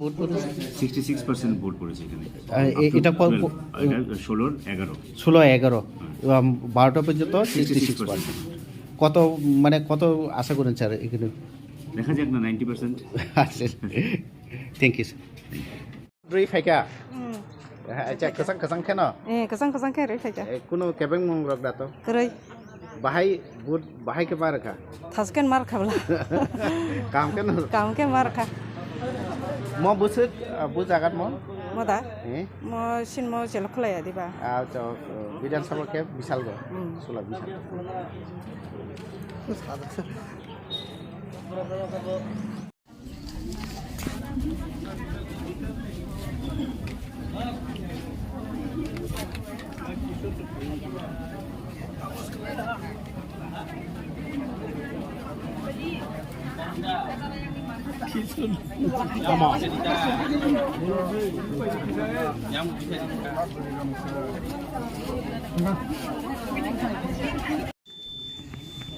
Vote পড়েছে এখানে। এটা 16-11 12টা পর্যন্ত 66%। কত মানে কত আশা করেন স্যার এখানে? দেখা যাক না 90%। আচ্ছা, thank you sir. Rui faika. Acha kesang kena. Kesang kere faika. Kuno kebeng mong rok dato. Kerai. Bahai ke mar ka. Thasken mar khabla. Kam ke mar kha. Mo busut bu jagat mo. Moda. Mo sin mo jelo khlaya diba. Acha Bidhan Sabha ke bisal go. Sula bisal.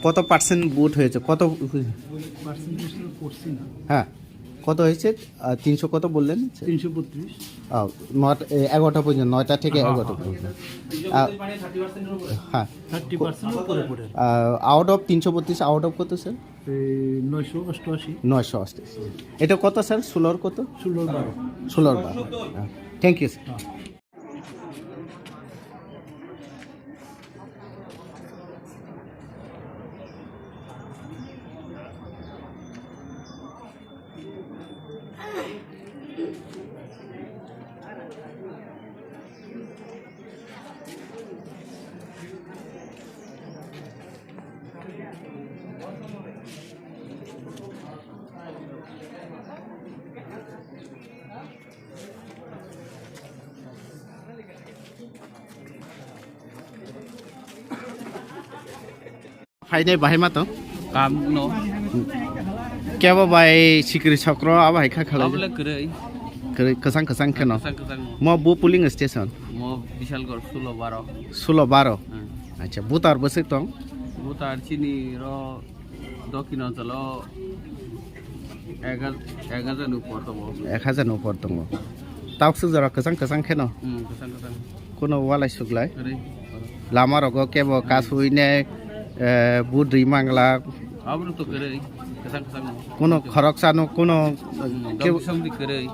কত percent vote হয়েছে? কত হ্যাঁ কত হয়েছে? 300 কত বললেন? 332। 11টা পর্যন্ত, 9টা থেকে 11টা পর্যন্ত। হ্যাঁ 30% উপরে পড়ে। আউট অফ 332, আউট অফ কত স্যার? 988। 988। এটা কত স্যার? 16 কত? 16-12। 16-12। Thank you sir. Fainai bahai ma to? Kam no. Kya ba bai sikri chokro abai kha khala? Abla kerai. Kesang kena. Kesang Mo bu polling station. Mo Bishalgarh 16-12. 16-12. Acha butar bose tong. Butar chini ro dokin অঞ্চল 1000 উপর তো 1000 উপর tong. Tauk su jara kesang kena. Kesang. Kono walai suglai. Kerai. Lama rogo kebo kasui ne budri mangla. Abru to kerai. Kesang. Kono khorok sano kono Samdi kerai.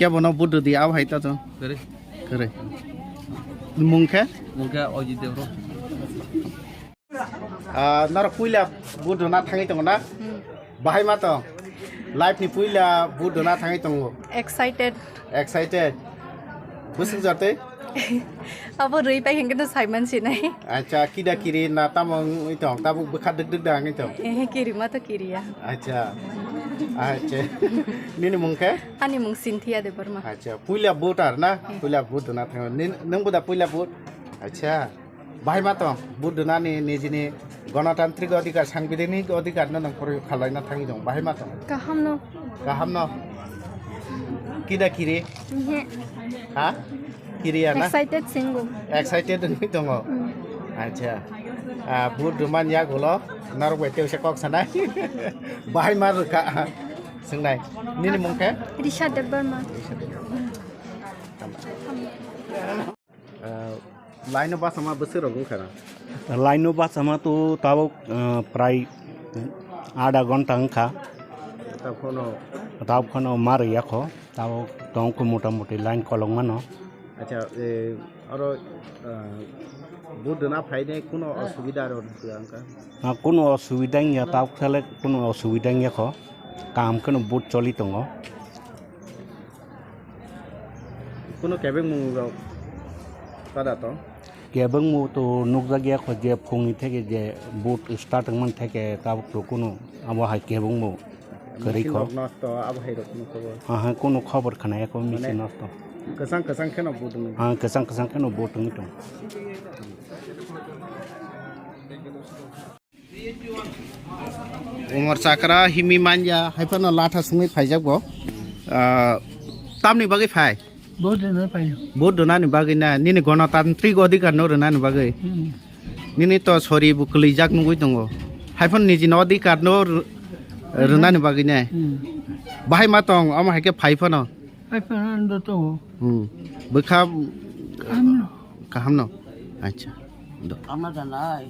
kebo no budri di aw hai ta to. Kerai. Kare. Mungka? Mungka Oji Devro. Nara puila budri na thangi tong na. Bahai ma to. Life ni puila budri na thangi tong. Excited. Busuk jate? Abo rui pa hingga Simon sinai. Acha kida kiri na tamong itong tabuk bekat deg dang itong. Kiri ma to kiri ya. Acha. Nini mungke? Ani mung Cynthia de Burma. Acha puila voter na. Puila vote na thang. Nang buda puila vote. Acha. Bahai ma to vote na ni nijini গণতান্ত্রিক অধিকার সাংবিধানিক অধিকার না নং প্রয়োগ খালাই না থাকি দং বাহাই মাতো কাহাম ন কিদা কিরে হা কিরিয়া না excited ngi dong acha bud duman ya golo nar weteu se kok sana bahai mar ka sengnai nini mungke Risha de Burma. Line বাস আমার বছর রকম খানা লাইনো বাস আমার তো তাও প্রায় আধা ঘন্টা খা তখন মার ইয়াখো তাও তখন মোটামুটি লাইন কলম মানো। আচ্ছা আর বুধ না ফাইনে কোনো অসুবিধা আর কোনো অসুবিধা ইয়া তাও খেলে কোনো অসুবিধা ইয়া খো কাম কোনো বুট চলি দङ কোনো কেবেং মুং তাদা তো কেবেং মু তো নুকজাগিয়া খো যে ফুংনি থেকে যে বুট স্টার্টিং থেকে তাও তো কোনো আবহাই কেবেং মু করি খো নষ্ট আবহাই কোনো খবর হ্যাঁ কোনো খবর খানা এক মিছে নষ্ট kesang kena buat ni. Kesang kena buat itu. Umur sakra himi manja, hai pun lata sungai pajak bo. tamni bagai phai Bố thì nó phải. bud dona ni bagai na nini gonotantrik odhikar no rona ni bagai nini to sori bu klijak nungui tongo haifon niji no odhikar no rona ni bagai na bahai ma tong ama haike phai phono Phải phải ăn đồ tổ. bukha Ăn. kaham no acha Amma janai.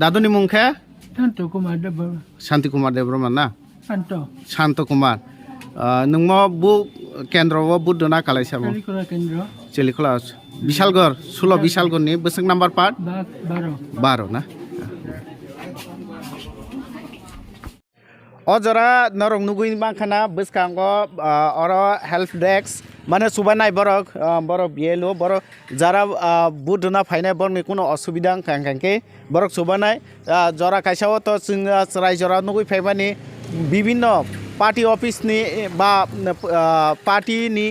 dadu ni mungkha Ăn tổ của mà đập bờ. Shanti Kumar Debrahman na Ăn tổ. Shanto Kumar nungmo bu kendro wo bud dona kalai samo Cái này cái đó. Chelikula Bishalgor Sulo Bishalgor ni besek number part Bác baro. 12 na Ojara norong nugui bangkhana beskango oro help desk মানে সুবানাই বরক বরক বিয়েলো বরক যারা বুট না ফাইনাই বরক ni কোনো অসুবিধা কাঙ্কাঙ্কে বরক সুবানাই জরা কাইসাও তো রাইজরা নগুই ফাইবানি বিভিন্ন party অফিসনি বা পার্টিনি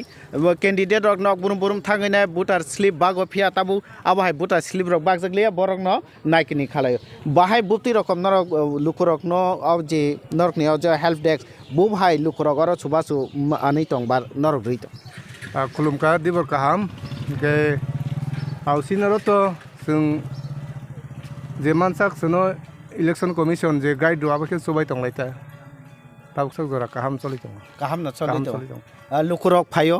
candidate rock knock বুরুম বুরুম থাঙ্গিনাই বুটার স্লিপ বাগো ফিয়া তাবু আবহাই বুটার স্লিপ রক বাগ জাগলিয়া বরক ন নাইকিনি খালায় বাহাই বুতি রকম নরক লুকুরক ন আও যে নরক নি আও যে হেল্প ডেস্ক বু ভাই লুকুরক আর সুবাসু আনি তং বার নরক রইতো खुलुमखा दिबर गाहाम के आवसिनारोथ' जों जे मानसाक सोनो इलेक्शन कमिशन जे गाइड दुआबखे सबाय तंलायता तावसक जरा गाहाम चलि दं কাহাম না गाहाम চলিতো चलि दं লুকুরক ফাইও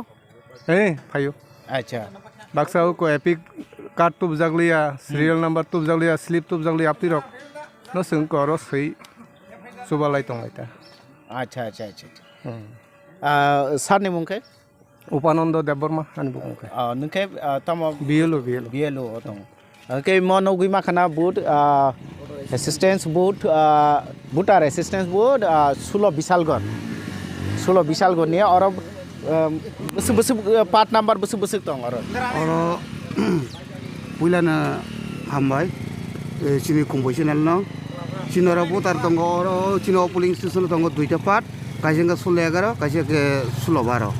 फायो আচ্ছা बाक्साव को एपिक कार्ड तुब जागलिया सिरियल नम्बर तुब जागलिया स्लिप तुब जागलिया आपतिरक न जों करो सै सबालाय तंलायता আচ্ছা আচ্ছা আচ্ছা সারনি মুখে उपानन्द देबबर्मा आनि बुंखा नोंखे तम बिएल बिएलो दं के मनोगुइ माखाना बुट असिस्टेंस बुट बुटार असिस्टेंस बुट सुलो बिशालगन ने और बस बस पार्ट नंबर बस दं और पुइलाना हामबाय चिनि कम्पजिशनाल न चिनरा बुटार दङ और चिनो पुलिं स्टेशन दङ दुइटा पार्ट काइसेंगा 16 काइसेंगा 16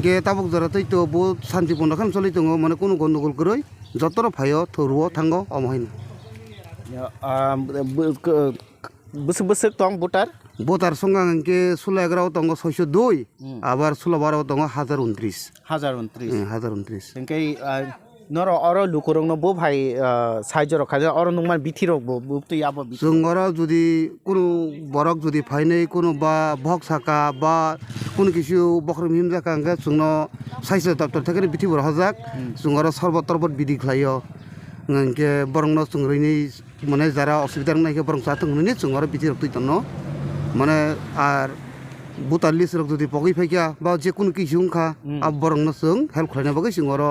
के ताबुक जरा तो बहुत शांतिपूर्ण खाम चलि दङ माने कोनो गन्डगोल गरै जतर फायो थरुओ थांगो अमहाइन बस दं बुटार बुटार संगा के 16 दङ 602 आबार 16 दङ 1029 1029 के नर और लुकुरंग न बो भाई साइजर खाजा और नुमान बिथिरक बो बुति याबो जोंगरा जुदि कोनो बरक जुदि फाइनै कोनो बा भक साका बा কোনো কিছু বখরম হিমজাকা আঙ্গে जोंनो साइज डक्टर थाके बिथि बर हजाक जोंगरा सरबत तरबत बिदि खलायो के बरंनो जोंरैनि माने जारा असुबिदा नायके बरं साथों ननि जोंगरा बिथि रक्तै तनो माने आर बुतालिस रक जुदि पगै फाइका बा जे कोनो किछु खा अब बरंनो जों हेल्प खलायना बगै जोंगरा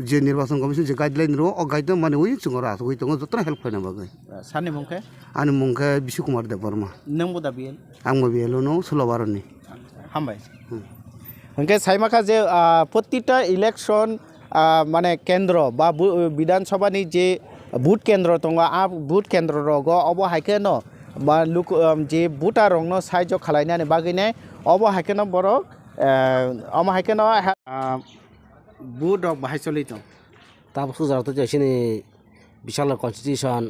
जे निर्वाचन कमिशन जे गाइडलाइन रो अ गाइड माने उइ जोंगरा आसुगै तंगो जतरा हेल्प खलायना बगै सानि मुंखे आनि मुंखे बिशु कुमार देबबर्मा नों बुदा बिएल आंबो बिएलो नो 16 नि हामबाय ओंके साइमाखा जे प्रतिटा इलेक्शन माने केंद्र बा विधानसभानि जे भोट केंद्र दङ आ भोट केंद्र रग अब हाइके न बा लुक जे भोटार रंग न साइज खालायनानै बागैने अब हाइके न बर अम हाइके न भोट बाहाय चलित ताब सुजारत जैसे विशाल कन्स्टिट्यूशन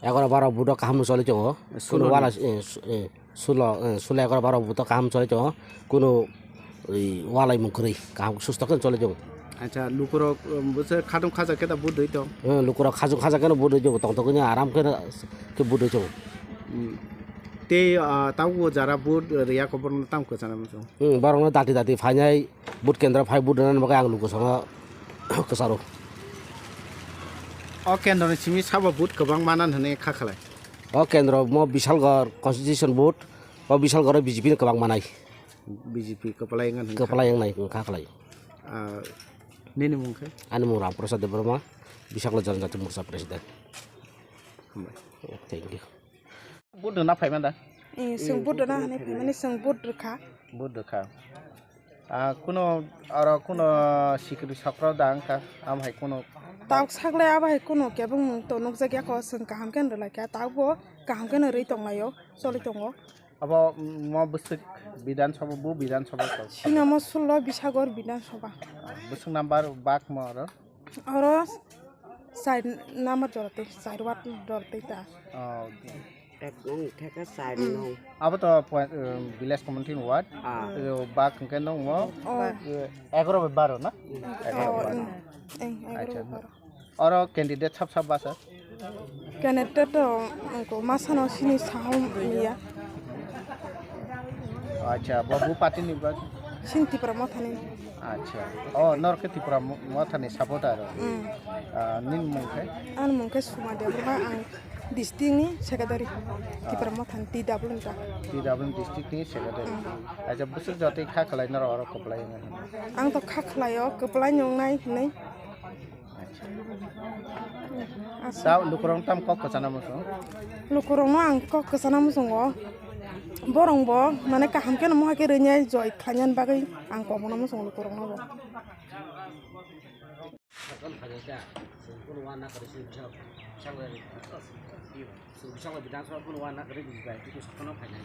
11-12 बुट काम चलित हो कोनो वाला 16-11-12 बुट काम चलित हो कोनो वालाई मुखरै काम सुस्तकन चलित हो अच्छा लुकुरो बसे खादम खाजा केदा बुट दैतो लुकुरो खाजु खाजा केन बुट दैतो तंग तंग आराम के बुट दैतो ते ताउ जारा बुट रिया खबर ताम को जाना मसो बारंग दाति फाइनाय बुट केन्द्र फाइ बुट नन मका आं लुकुसँग कसारो अ केन्द्र सिमी साबा बुट गोबां मानान होने खाखालाय अ केन्द्र म विशालगढ़ कन्स्टिट्यूशन बुट अ विशालगढ़ बीजेपी ने गोबां मानाय बीजेपी कपलायंगन कपलायंनाय खाखालाय नेनि मुंखे आनि मुं रामप्रसाद देबबर्मा विशाल जनजाति मोर्चा प्रेसिडेंट थैंक यू बुट ना फाइमान दा सों बुट ना हने माने सों बुट रखा कोनो और कोनो सिक्युरिटी सक्र दांका आम हाय कोनो ताव सागले आबाय कोनो के बुं तो नक जागिया को सों काहाम केन रलाय तावबो काहाम केन रै तंलायो चलि तंगो अब म बसक विधानसभा बु विधानसभा सिना म 16 बिसागर विधानसभा बसक नम्बर बाक म और साइड नम्बर जरते साइड वाट जरते ता nong theka sai nong Apa to point village community ward? Ba kengke nong mo? 11 12 na? 11 Acha. Oro candidate sab basa. Candidate to ko masano sini sahom ya. Acha, babu party ni ba? Sinti pramothani. Acha. Oh, nor ke tipra mo thani supporter. Nin mungke. An mungke suma de ba ang district ni secretary ti pramothani ti double ta. TW district ni secretary. Acha busur jote kha khalai nor oro koplai na. Ang to khaklayo keplai nyong nai nei. Sa lukurong tam kok kesana mo so. Lukurong no ang ko kesana musungo. Borong bo mane kaham ke no ke renya joy khanyan bagai ang ko mo no musung lukurong no bo. Bisa lebih dan soal pun warna kering juga itu sekolah banyak.